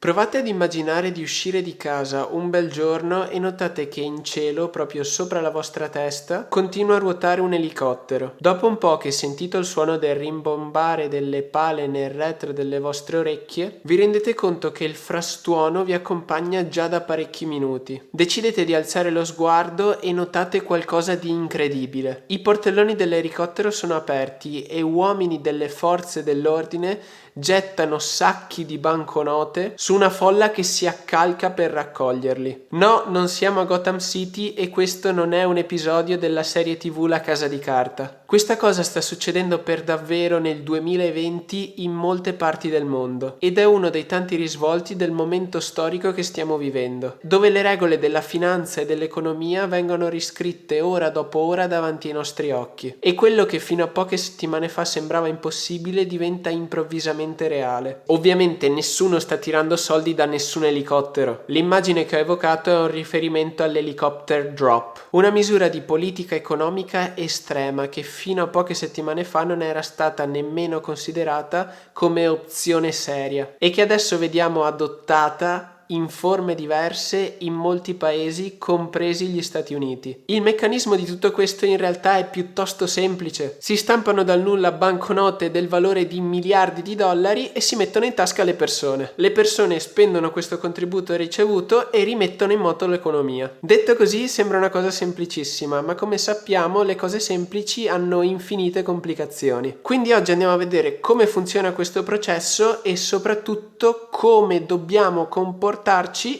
Provate ad immaginare di uscire di casa un bel giorno e notate che in cielo, proprio sopra la vostra testa, continua a ruotare un elicottero. Dopo un po' che sentito il suono del rimbombare delle pale nel retro delle vostre orecchie, vi rendete conto che il frastuono vi accompagna già da parecchi minuti. Decidete di alzare lo sguardo e notate qualcosa di incredibile. I portelloni dell'elicottero sono aperti e uomini delle forze dell'ordine gettano sacchi di banconote su una folla che si accalca per raccoglierli. No, non siamo a Gotham City e questo non è un episodio della serie TV La Casa di Carta. Questa cosa sta succedendo per davvero nel 2020 in molte parti del mondo ed è uno dei tanti risvolti del momento storico che stiamo vivendo, dove le regole della finanza e dell'economia vengono riscritte ora dopo ora davanti ai nostri occhi e quello che fino a poche settimane fa sembrava impossibile diventa improvvisamente reale. Ovviamente nessuno sta tirando soldi da nessun elicottero. L'immagine che ho evocato è un riferimento all'helicopter drop, una misura di politica economica estrema che fino a poche settimane fa non era stata nemmeno considerata come opzione seria e che adesso vediamo adottata in forme diverse in molti paesi, compresi gli Stati Uniti. Il meccanismo di tutto questo in realtà è piuttosto semplice. Si stampano dal nulla banconote del valore di miliardi di dollari e si mettono in tasca alle persone. Le persone spendono questo contributo ricevuto e rimettono in moto l'economia. Detto così sembra una cosa semplicissima, ma come sappiamo le cose semplici hanno infinite complicazioni. Quindi oggi andiamo a vedere come funziona questo processo e soprattutto come dobbiamo comportarci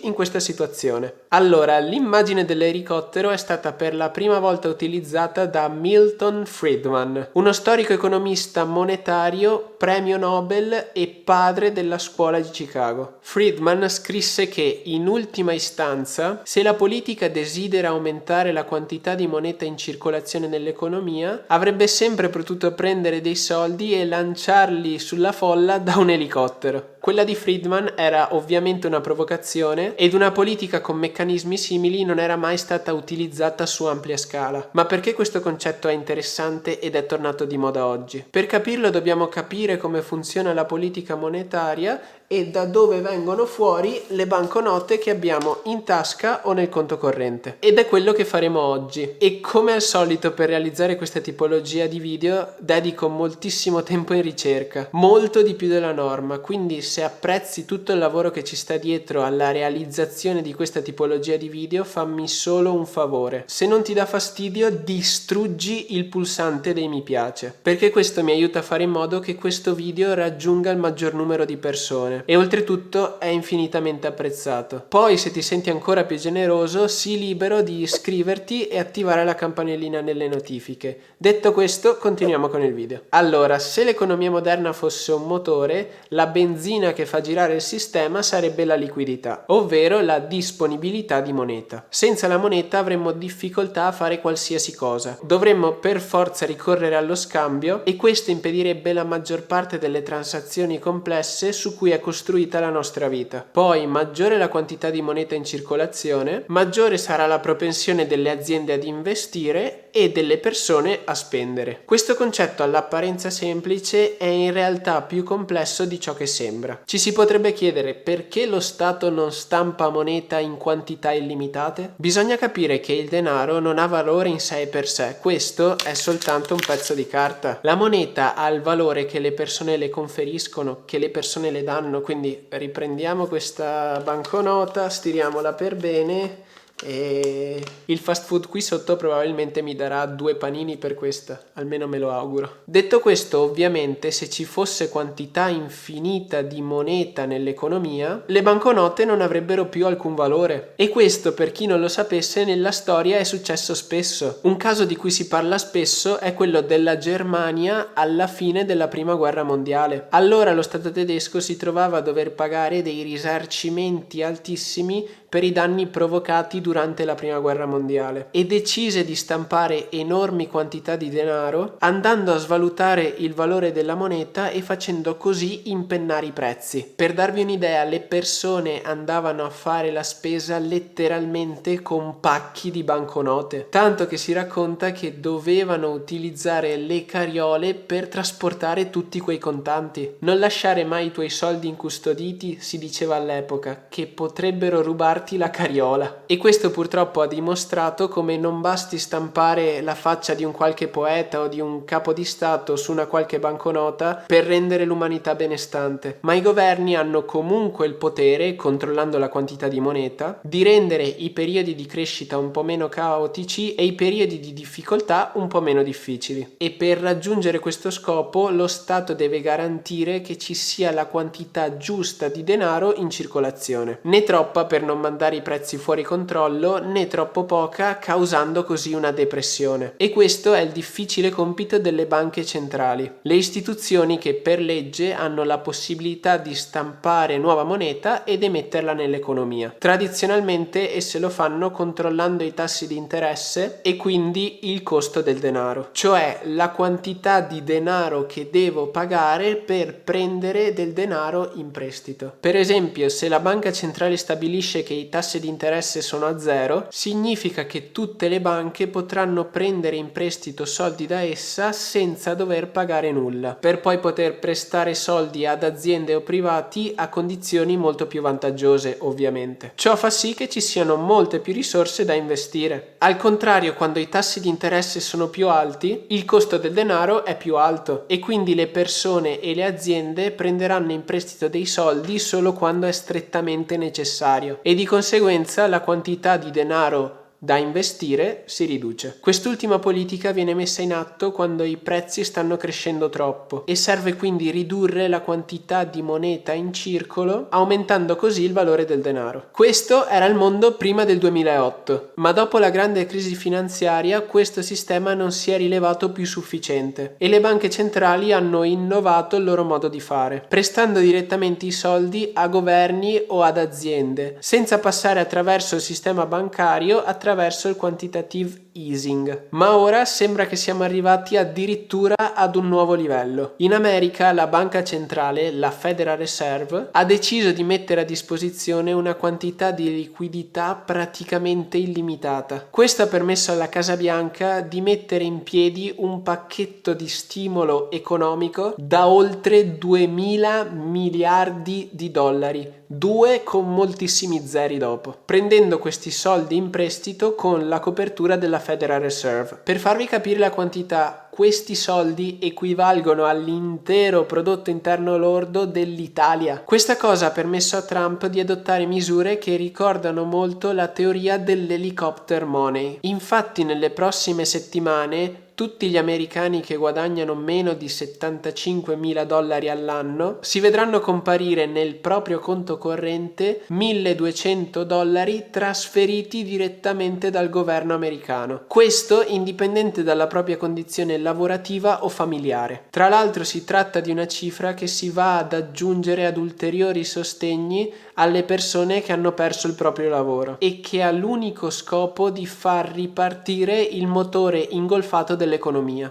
in questa situazione. Allora, l'immagine dell'elicottero è stata per la prima volta utilizzata da Milton Friedman, uno storico economista monetario, premio Nobel e padre della scuola di Chicago. Friedman scrisse che, in ultima istanza, se la politica desidera aumentare la quantità di moneta in circolazione nell'economia, avrebbe sempre potuto prendere dei soldi e lanciarli sulla folla da un elicottero. Quella di Friedman era ovviamente una provocazione ed una politica con meccanismi simili non era mai stata utilizzata su ampia scala. Ma perché questo concetto è interessante ed è tornato di moda oggi? Per capirlo dobbiamo capire come funziona la politica monetaria e da dove vengono fuori le banconote che abbiamo in tasca o nel conto corrente. Ed è quello che faremo oggi. E come al solito per realizzare questa tipologia di video dedico moltissimo tempo in ricerca, molto di più della norma, quindi se apprezzi tutto il lavoro che ci sta dietro alla realizzazione di questa tipologia di video, fammi solo un favore. Se non ti dà fastidio, distruggi il pulsante dei mi piace, perché questo mi aiuta a fare in modo che questo video raggiunga il maggior numero di persone e oltretutto è infinitamente apprezzato. Poi se ti senti ancora più generoso, sii libero di iscriverti e attivare la campanellina nelle notifiche. Detto questo, continuiamo con il video. Allora, se l'economia moderna fosse un motore, la benzina che fa girare il sistema sarebbe la liquidità, ovvero la disponibilità di moneta. Senza la moneta avremmo difficoltà a fare qualsiasi cosa. Dovremmo per forza ricorrere allo scambio e questo impedirebbe la maggior parte delle transazioni complesse su cui è costruita la nostra vita. Poi, maggiore la quantità di moneta in circolazione, maggiore sarà la propensione delle aziende ad investire e delle persone a spendere. Questo concetto all'apparenza semplice è in realtà più complesso di ciò che sembra. Ci si potrebbe chiedere perché lo Stato non stampa moneta in quantità illimitate? Bisogna capire che il denaro non ha valore in sé per sé, questo è soltanto un pezzo di carta. La moneta ha il valore che le persone le conferiscono, che le persone le danno, quindi riprendiamo questa banconota, stiriamola per bene e il fast food qui sotto probabilmente mi darà 2 panini per questa, almeno me lo auguro. Detto questo, ovviamente se ci fosse quantità infinita di moneta nell'economia, le banconote non avrebbero più alcun valore. E questo, per chi non lo sapesse, nella storia è successo spesso. Un caso di cui si parla spesso è quello della Germania alla fine della prima guerra mondiale. Allora lo Stato tedesco si trovava a dover pagare dei risarcimenti altissimi per i danni provocati durante la Prima Guerra Mondiale e decise di stampare enormi quantità di denaro, andando a svalutare il valore della moneta e facendo così impennare i prezzi. Per darvi un'idea, le persone andavano a fare la spesa letteralmente con pacchi di banconote, tanto che si racconta che dovevano utilizzare le carriole per trasportare tutti quei contanti. Non lasciare mai i tuoi soldi incustoditi, si diceva all'epoca, che potrebbero rubarti la carriola. E questo purtroppo ha dimostrato come non basti stampare la faccia di un qualche poeta o di un capo di stato su una qualche banconota per rendere l'umanità benestante, ma i governi hanno comunque il potere, controllando la quantità di moneta, di rendere i periodi di crescita un po' meno caotici e i periodi di difficoltà un po' meno difficili. E per raggiungere questo scopo lo Stato deve garantire che ci sia la quantità giusta di denaro in circolazione, né troppa per non mandare i prezzi fuori controllo, né troppo poca causando così una depressione. E questo è il difficile compito delle banche centrali, le istituzioni che per legge hanno la possibilità di stampare nuova moneta ed emetterla nell'economia. Tradizionalmente esse lo fanno controllando i tassi di interesse e quindi il costo del denaro, cioè la quantità di denaro che devo pagare per prendere del denaro in prestito. Per esempio, se la banca centrale stabilisce che i tassi di interesse sono a zero, significa che tutte le banche potranno prendere in prestito soldi da essa senza dover pagare nulla, per poi poter prestare soldi ad aziende o privati a condizioni molto più vantaggiose, ovviamente. Ciò fa sì che ci siano molte più risorse da investire. Al contrario, quando i tassi di interesse sono più alti, il costo del denaro è più alto e quindi le persone e le aziende prenderanno in prestito dei soldi solo quando è strettamente necessario e di conseguenza la quantità di denaro da investire si riduce. Quest'ultima politica viene messa in atto quando i prezzi stanno crescendo troppo e serve quindi ridurre la quantità di moneta in circolo, aumentando così il valore del denaro. Questo era il mondo prima del 2008, ma dopo la grande crisi finanziaria questo sistema non si è rilevato più sufficiente e le banche centrali hanno innovato il loro modo di fare, prestando direttamente i soldi a governi o ad aziende, senza passare attraverso il sistema bancario, attraverso il quantitative easing. Ma ora sembra che siamo arrivati addirittura ad un nuovo livello. In America la banca centrale, la Federal Reserve, ha deciso di mettere a disposizione una quantità di liquidità praticamente illimitata. Questo ha permesso alla Casa Bianca di mettere in piedi un pacchetto di stimolo economico da oltre 2000 miliardi di dollari, 2 con moltissimi zeri dopo, prendendo questi soldi in prestito con la copertura della Federal Reserve. Per farvi capire la quantità, questi soldi equivalgono all'intero prodotto interno lordo dell'Italia. Questa cosa ha permesso a Trump di adottare misure che ricordano molto la teoria dell'helicopter money. Infatti nelle prossime settimane tutti gli americani che guadagnano meno di 75.000 dollari all'anno si vedranno comparire nel proprio conto corrente 1.200 dollari trasferiti direttamente dal governo americano. Questo indipendente dalla propria condizione lavorativa o familiare. Tra l'altro si tratta di una cifra che si va ad aggiungere ad ulteriori sostegni alle persone che hanno perso il proprio lavoro e che ha l'unico scopo di far ripartire il motore ingolfato dell'economia.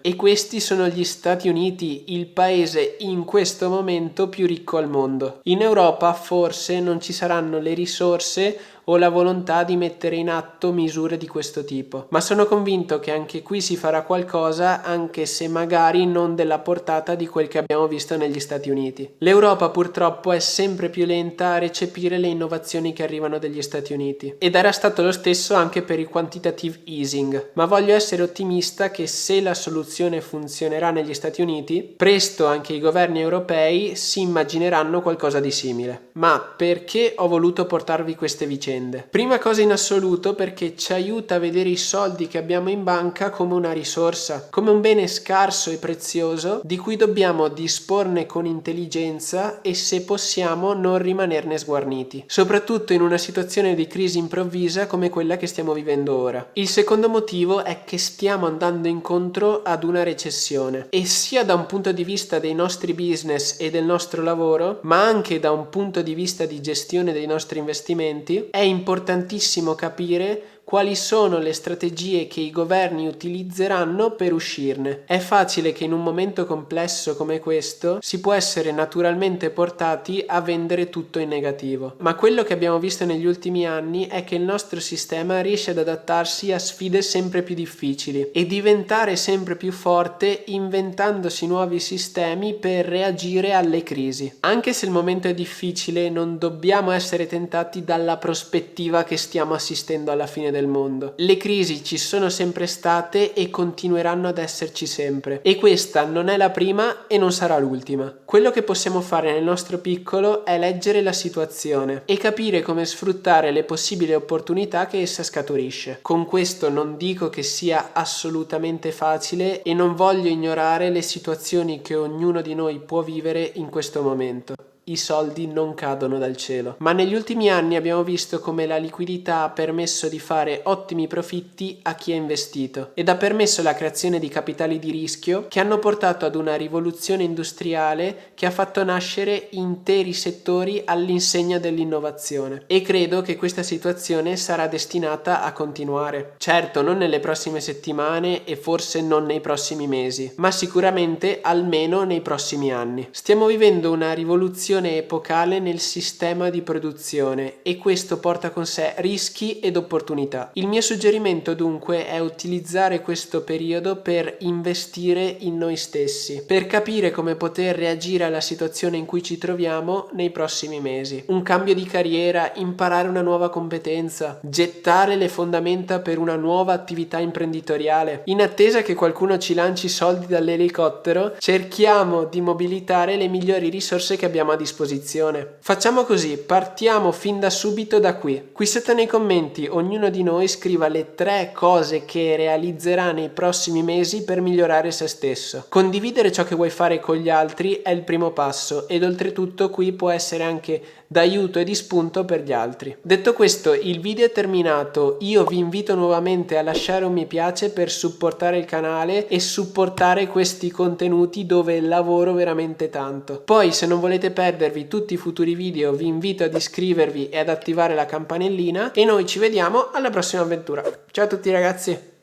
E questi sono gli Stati Uniti, il paese in questo momento più ricco al mondo. In Europa forse non ci saranno le risorse o la volontà di mettere in atto misure di questo tipo, ma sono convinto che anche qui si farà qualcosa, anche se magari non della portata di quel che abbiamo visto negli Stati Uniti. L'Europa purtroppo è sempre più lenta a recepire le innovazioni che arrivano dagli Stati Uniti ed era stato lo stesso anche per il quantitative easing, ma voglio essere ottimista che se la soluzione funzionerà negli Stati Uniti, presto anche i governi europei si immagineranno qualcosa di simile. Ma perché ho voluto portarvi queste vicende? Prima cosa in assoluto perché ci aiuta a vedere i soldi che abbiamo in banca come una risorsa, come un bene scarso e prezioso di cui dobbiamo disporne con intelligenza e se possiamo non rimanerne sguarniti, soprattutto in una situazione di crisi improvvisa come quella che stiamo vivendo ora. Il secondo motivo è che stiamo andando incontro ad una recessione e sia da un punto di vista dei nostri business e del nostro lavoro, ma anche da un punto di vista di gestione dei nostri investimenti, è importantissimo capire quali sono le strategie che i governi utilizzeranno per uscirne. È facile che in un momento complesso come questo si può essere naturalmente portati a vendere tutto in negativo, ma quello che abbiamo visto negli ultimi anni è che il nostro sistema riesce ad adattarsi a sfide sempre più difficili e diventare sempre più forte inventandosi nuovi sistemi per reagire alle crisi. Anche se il momento è difficile, non dobbiamo essere tentati dalla prospettiva che stiamo assistendo alla fine del mondo. Le crisi ci sono sempre state e continueranno ad esserci sempre, e questa non è la prima e non sarà l'ultima. Quello che possiamo fare nel nostro piccolo è leggere la situazione e capire come sfruttare le possibili opportunità che essa scaturisce. Con questo non dico che sia assolutamente facile e non voglio ignorare le situazioni che ognuno di noi può vivere in questo momento. I soldi non cadono dal cielo, ma negli ultimi anni abbiamo visto come la liquidità ha permesso di fare ottimi profitti a chi ha investito ed ha permesso la creazione di capitali di rischio che hanno portato ad una rivoluzione industriale che ha fatto nascere interi settori all'insegna dell'innovazione, e credo che questa situazione sarà destinata a continuare. Certo, non nelle prossime settimane e forse non nei prossimi mesi, ma sicuramente almeno nei prossimi anni. Stiamo vivendo una rivoluzione epocale nel sistema di produzione e questo porta con sé rischi ed opportunità. Il mio suggerimento dunque è utilizzare questo periodo per investire in noi stessi, per capire come poter reagire alla situazione in cui ci troviamo nei prossimi mesi. Un cambio di carriera, imparare una nuova competenza, gettare le fondamenta per una nuova attività imprenditoriale. In attesa che qualcuno ci lanci soldi dall'elicottero, cerchiamo di mobilitare le migliori risorse che abbiamo a disposizione. Facciamo così, partiamo fin da subito da qui. Qui sotto nei commenti ognuno di noi scriva le 3 cose che realizzerà nei prossimi mesi per migliorare se stesso. Condividere ciò che vuoi fare con gli altri è il primo passo ed oltretutto qui può essere anche d'aiuto e di spunto per gli altri. Detto questo, il video è terminato. Io vi invito nuovamente a lasciare un mi piace per supportare il canale e supportare questi contenuti dove lavoro veramente tanto. Poi, se non volete perdervi tutti i futuri video, vi invito ad iscrivervi e ad attivare la campanellina e noi ci vediamo alla prossima avventura. Ciao a tutti ragazzi!